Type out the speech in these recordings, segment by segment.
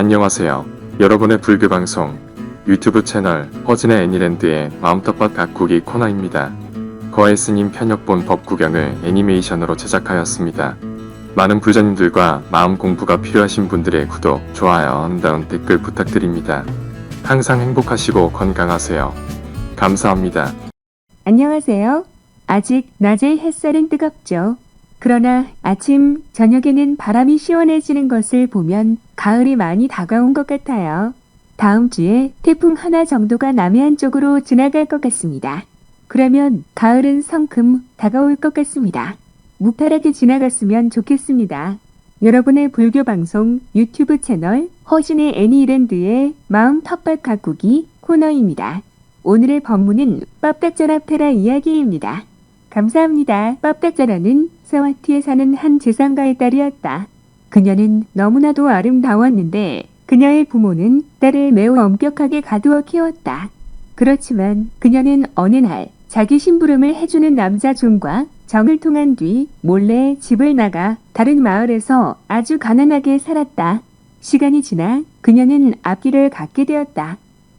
안녕하세요. 여러분의 불교 방송 유튜브 채널 허진의 애니랜드의 마음떡밥 가꾸기 코너입니다. 거의 스님 편역본 법구경을 애니메이션으로 제작하였습니다. 많은 불자님들과 마음 공부가 필요하신 분들의 구독, 좋아요, 다음 댓글 부탁드립니다. 항상 행복하시고 건강하세요. 감사합니다. 안녕하세요. 아직 낮의 햇살은 뜨겁죠. 그러나 아침, 저녁에는 바람이 시원해지는 것을 보면 가을이 많이 다가온 것 같아요. 다음 주에 태풍 하나 정도가 남해안 쪽으로 지나갈 것 같습니다. 그러면 가을은 성큼 다가올 것 같습니다. 무탈하게 지나갔으면 좋겠습니다. 여러분의 불교 방송 유튜브 채널 허진의 애니랜드의 마음 텃밭 가꾸기 코너입니다. 오늘의 법문은 빡닥자라테라 이야기입니다. 감사합니다. 빡닥자라는 사와티에 사는 한 재상가의 딸이었다. 그녀는 너무나도 아름다웠는데 그녀의 부모는 딸을 매우 엄격하게 가두어 키웠다. 그렇지만 그녀는 어느 날 자기 심부름을 해주는 남자 존과 정을 통한 뒤 몰래 집을 나가 다른 마을에서 아주 가난하게 살았다. 시간이 지나 그녀는 앞길을 갖게 되었다.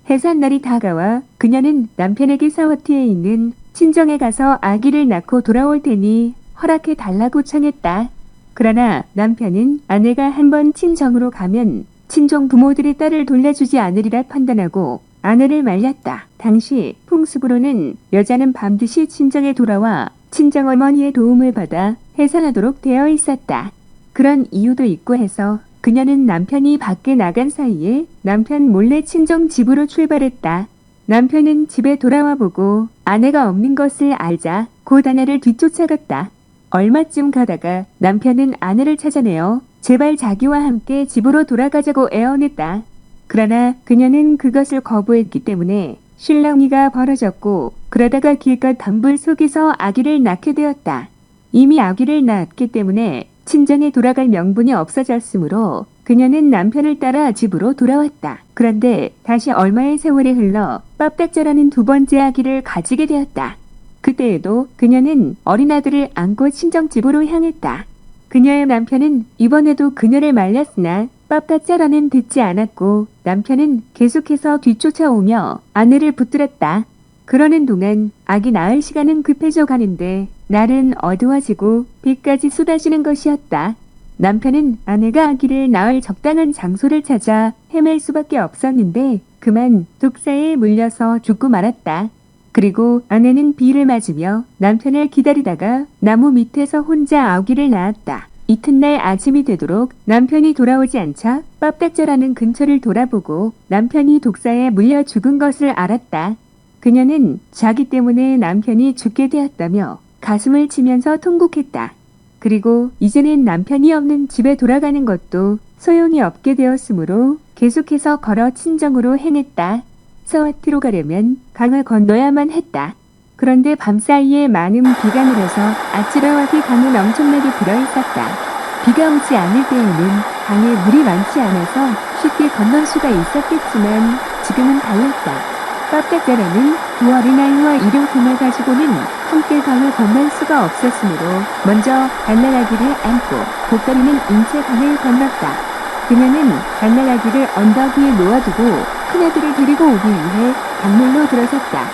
해산날이 다가와 그녀는 남편에게 사와티에 있는 친정에 가서 아기를 낳고 돌아올 테니 허락해 달라고 청했다. 그러나 남편은 아내가 한번 친정으로 가면 친정 부모들이 딸을 돌려주지 않으리라 판단하고 아내를 말렸다. 당시 풍습으로는 여자는 반드시 친정에 돌아와 친정어머니의 도움을 받아 해산하도록 되어 있었다. 그런 이유도 있고 해서 그녀는 남편이 밖에 나간 사이에 남편 몰래 친정 집으로 출발했다. 남편은 집에 돌아와 보고 아내가 없는 것을 알자 곧 아내를 뒤쫓아갔다. 얼마쯤 가다가 남편은 아내를 찾아내어 제발 자기와 함께 집으로 돌아가자고 애원했다. 그러나 그녀는 그것을 거부했기 때문에 실랑이가 벌어졌고 그러다가 길가 단불 속에서 아기를 낳게 되었다. 이미 아기를 낳았기 때문에 친정에 돌아갈 명분이 없어졌으므로 그녀는 남편을 따라 집으로 돌아왔다. 그런데 다시 얼마의 세월이 흘러 빡닥자라는 두 번째 아기를 가지게 되었다. 그때에도 그녀는 어린 아들을 안고 친정집으로 향했다. 그녀의 남편은 이번에도 그녀를 말렸으나 빡닥자라는 듣지 않았고 남편은 계속해서 뒤쫓아오며 아내를 붙들었다. 그러는 동안 아기 낳을 시간은 급해져 가는데 날은 어두워지고 비까지 쏟아지는 것이었다. 남편은 아내가 아기를 낳을 적당한 장소를 찾아 헤맬 수밖에 없었는데 그만 독사에 물려서 죽고 말았다. 그리고 아내는 비를 맞으며 남편을 기다리다가 나무 밑에서 혼자 아기를 낳았다. 이튿날 아침이 되도록 남편이 돌아오지 않자 빡닥자라는 근처를 돌아보고 남편이 독사에 물려 죽은 것을 알았다. 그녀는 자기 때문에 남편이 죽게 되었다며 가슴을 치면서 통곡했다. 그리고 이제는 남편이 없는 집에 돌아가는 것도 소용이 없게 되었으므로 계속해서 걸어 친정으로 행했다. 사와티로 가려면 강을 건너야만 했다. 그런데 밤사이에 많은 비가 내려서 아치라와티 강은 엄청나게 들어있었다. 비가 오지 않을 때에는 강에 물이 많지 않아서 쉽게 건널 수가 있었겠지만 지금은 달랐다. 빡닥자라는 두 어린아이와 일용품을 가지고는 함께 강을 건널 수가 없었으므로 먼저 갓난아기를 안고 고가리는 인체 강을 건넜다. 그녀는 갓난아기를 언덕 위에 놓아두고 큰아들을 데리고 오기 위해 강물로 들어섰다.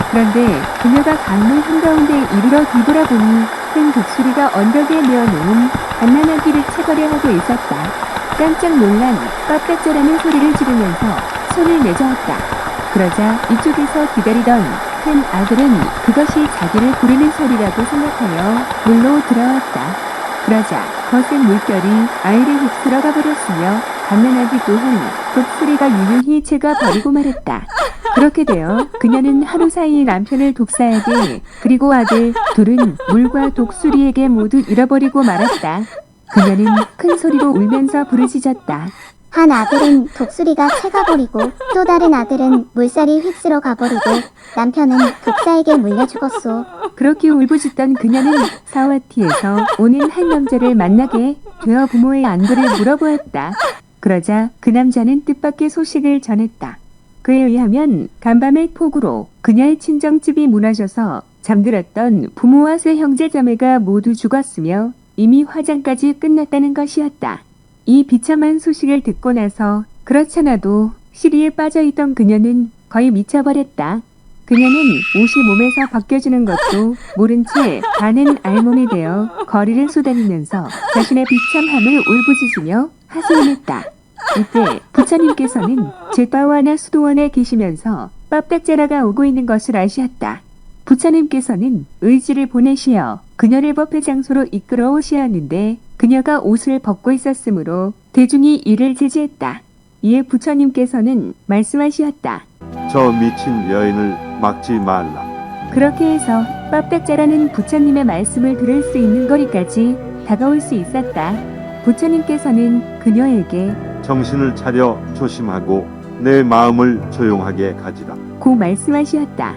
그런데 그녀가 강물 한가운데 이르러 뒤돌아보니 큰 독수리가 언덕에 내어놓은 갓난아기를 채거려 하고 있었다. 깜짝 놀란 빡닥자라는 소리를 지르면서 손을 내저었다. 그러자 이쪽에서 기다리던 큰 아들은 그것이 자기를 부르는 소리라고 생각하여 물로 들어왔다. 그러자 거센 물결이 아이를 휩쓸어 가버렸으며 갓난아기 또한 독수리가 유유히 채가 버리고 말았다. 그렇게 되어 그녀는 하루 사이 남편을 독사에게 그리고 아들 둘은 물과 독수리에게 모두 잃어버리고 말았다. 그녀는 큰 소리로 울면서 부르짖었다. 한 아들은 독수리가 채가버리고 또 다른 아들은 물살이 휩쓸어 가버리고 남편은 독사에게 물려 죽었소. 그렇게 울부짖던 그녀는 사와티에서 오는 한 남자를 만나게 되어 부모의 안부를 물어보았다. 그러자 그 남자는 뜻밖의 소식을 전했다. 그에 의하면 간밤의 폭우로 그녀의 친정집이 무너져서 잠들었던 부모와 세 형제자매가 모두 죽었으며 이미 화장까지 끝났다는 것이었다. 이 비참한 소식을 듣고 나서 그렇잖아도 시리에 빠져있던 그녀는 거의 미쳐버렸다. 그녀는 옷이 몸에서 벗겨지는 것도 모른 채 반은 알몸이 되어 거리를 쏘다니면서 자신의 비참함을 울부짖으며 하소연했다. 이때 부처님께서는 제빠와나 수도원에 계시면서 빡닥자라가 오고 있는 것을 아시었다. 부처님께서는 의지를 보내시어 그녀를 법회 장소로 이끌어 오시었는데 그녀가 옷을 벗고 있었으므로 대중이 이를 제지했다. 이에 부처님께서는 말씀하시었다. 저 미친 여인을 막지 말라. 그렇게 해서 빡닥자라는 부처님의 말씀을 들을 수 있는 거리까지 다가올 수 있었다. 부처님께서는 그녀에게 정신을 차려 조심하고 내 마음을 조용하게 가지라. 고 말씀하시었다.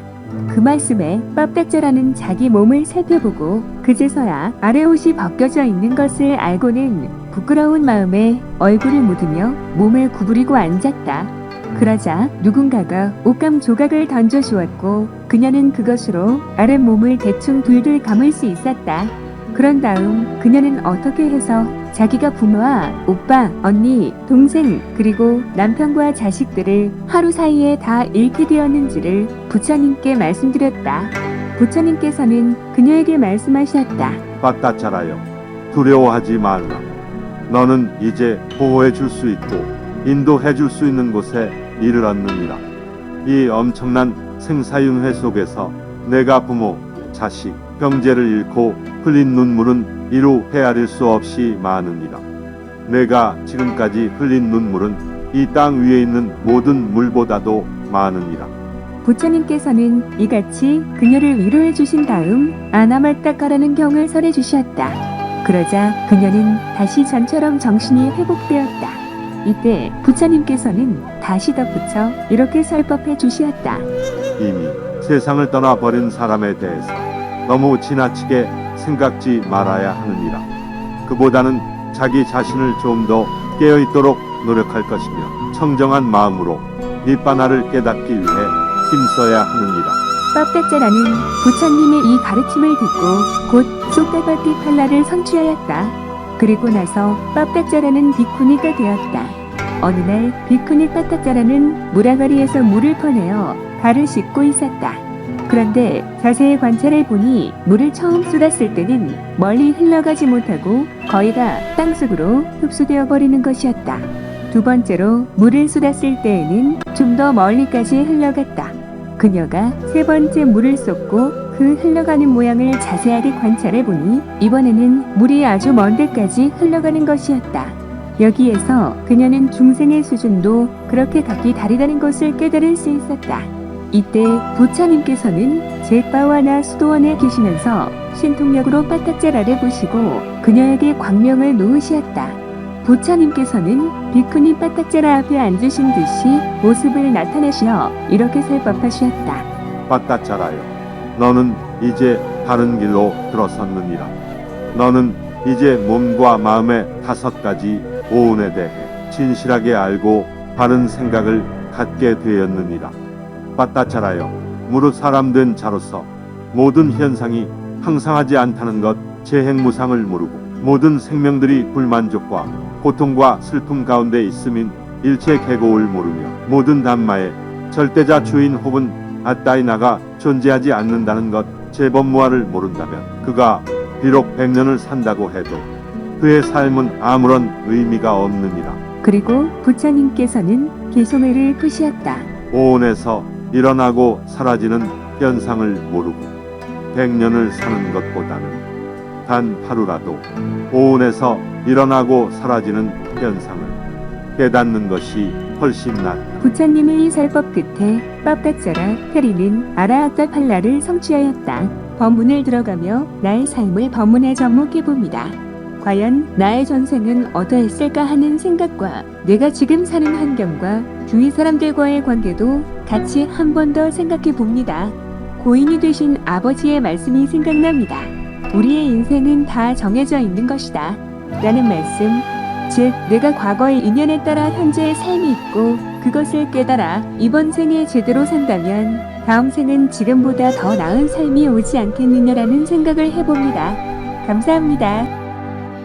그 말씀에 빡닥자라는 자기 몸을 살펴보고 그제서야 아래 옷이 벗겨져 있는 것을 알고는 부끄러운 마음에 얼굴을 묻으며 몸을 구부리고 앉았다. 그러자 누군가가 옷감 조각을 던져주었고 그녀는 그것으로 아랫몸을 대충 둘둘 감을 수 있었다. 그런 다음 그녀는 어떻게 해서 자기가 부모와 오빠, 언니, 동생 그리고 남편과 자식들을 하루 사이에 다 잃게 되었는지를 부처님께 말씀드렸다. 부처님께서는 그녀에게 말씀하셨다. 빡다차라여, 두려워하지 말라. 너는 이제 보호해 줄 수 있고 인도해 줄 수 있는 곳에 이르렀느니라. 이 엄청난 생사윤회 속에서 내가 부모, 자식, 형제를 잃고 흘린 눈물은 이루 헤아릴 수 없이 많으니라. 내가 지금까지 흘린 눈물은 이 땅 위에 있는 모든 물보다도 많으니라. 부처님께서는 이같이 그녀를 위로해 주신 다음 아나마따까라는 경을 설해 주셨다. 그러자 그녀는 다시 전처럼 정신이 회복되었다. 이때 부처님께서는 다시 덧붙여 이렇게 설법해 주시었다. 이미 세상을 떠나버린 사람에 대해서 너무 지나치게 생각지 말아야 하느니라. 그보다는 자기 자신을 좀 더 깨어있도록 노력할 것이며 청정한 마음으로 니바나를 깨닫기 위해 힘써야 하느니라. 빡닥자라는 부처님의 이 가르침을 듣고 곧 쏙다바티 팔라를 성취하였다. 그리고 나서 빡닥자라는 비쿠니가 되었다. 어느 날 비쿠니 빡닥자라는 무라가리에서 물을 퍼내어 발을 씻고 있었다. 그런데 자세히 관찰해 보니 물을 처음 쏟았을 때는 멀리 흘러가지 못하고 거의 다 땅속으로 흡수되어 버리는 것이었다. 두 번째로 물을 쏟았을 때에는 좀 더 멀리까지 흘러갔다. 그녀가 세 번째 물을 쏟고 그 흘러가는 모양을 자세하게 관찰해 보니 이번에는 물이 아주 먼 데까지 흘러가는 것이었다. 여기에서 그녀는 중생의 수준도 그렇게 각기 다르다는 것을 깨달을 수 있었다. 이때 부처님께서는 제빠와나 수도원에 계시면서 신통력으로 빠딱자라를 보시고 그녀에게 광명을 놓으시었다. 부처님께서는 비쿠니 빠딱자라 앞에 앉으신 듯이 모습을 나타내시어 이렇게 설법하셨다. 빡다차라여, 너는 이제 바른 길로 들어섰느니라. 너는 이제 몸과 마음의 5가지 오운에 대해 진실하게 알고 바른 생각을 갖게 되었느니라. 빡다차라여, 무릇 사람된 자로서 모든 현상이 항상하지 않다는 것 재행무상을 모르고 모든 생명들이 불만족과 고통과 슬픔 가운데 있음인 일체 계고를 모르며 모든 단마의 절대자 주인 혹은 아따이나가 존재하지 않는다는 것 재범무아를 모른다면 그가 비록 100년을 산다고 해도 그의 삶은 아무런 의미가 없느니라. 그리고 부처님께서는 개소매를 푸시었다. 오온에서 일어나고 사라지는 현상을 모르고 100년을 사는 것보다는 단 하루라도 오온에서 일어나고 사라지는 현상을 깨닫는 것이 훨씬 낫다. 부처님의 이 설법 끝에 빡닥자라 페리는 아라학다 팔라를 성취하였다. 법문을 들어가며 나의 삶을 법문에 접목해봅니다. 과연 나의 전생은 어떠했을까 하는 생각과 내가 지금 사는 환경과 주위 사람들과의 관계도 같이 한 번 더 생각해 봅니다. 고인이 되신 아버지의 말씀이 생각납니다. 우리의 인생은 다 정해져 있는 것이다. 라는 말씀, 즉 내가 과거의 인연에 따라 현재의 삶이 있고 그것을 깨달아 이번 생에 제대로 산다면 다음 생은 지금보다 더 나은 삶이 오지 않겠느냐라는 생각을 해봅니다. 감사합니다.